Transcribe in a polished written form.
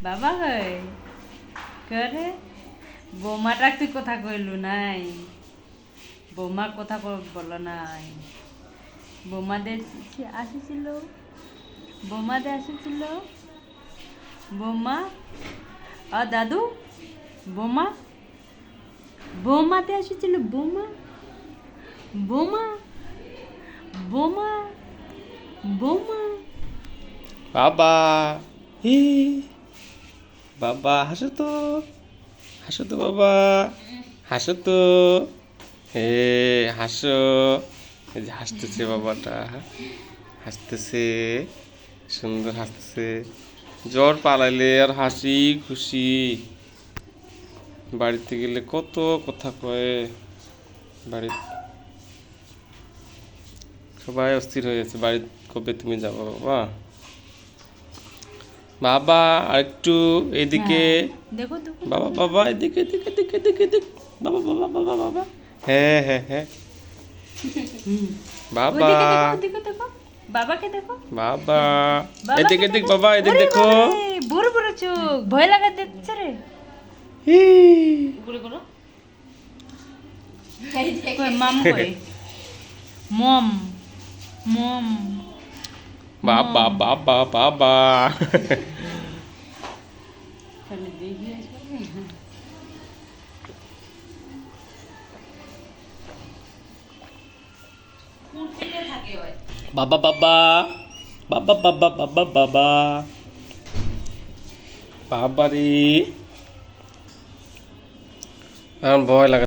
বাবা হয় করে বৌমাটা তুই কথা কইলু নাই বৌমা কথা বলো নাই বৌমাদের আসেছিল বৌমাদের আসেছিল বৌমা দাদু বৌমা বৌমাতে এসেছিল বৌমা বৌমা বৌমা বৌমা বাবা হি বাবা হাসো তো বাবা হাসো তো হে হাসো এই যে হাসতেছে বাবাটা হাসতেছে সুন্দর হাসতেছে জ্বর পালাইলে আর হাসি খুশি বাড়িতে গেলে কত কথা কয় বাড়ি সবাই অস্থির হয়ে গেছে বাড়ি কবে তুমি যাবো বাবা বাবা আরেকটু এদিকে দেখো দেখো বাবা বাবা এদিকে এদিকে এদিকে এদিকে এদিকে বাবা বাবা বাবা বাবা হ্যাঁ হ্যাঁ হ্যাঁ বাবা ওদিকে দেখো বাবাকে দেখো বাবা এদিকে এদিকে বাবা এদিকে দেখো বুড়ো বুড়ো চোখ ভয় লাগা দিচ্ছে রে হি উপরে করো কই মাম কই মম মম বাবা বাবা বাবা খালি দেখি আসবে কুটিতে থাকে ওই বাবা বাবা বাবা বাবা বাবা বাবা বাবা রে আমার ভয় লাগে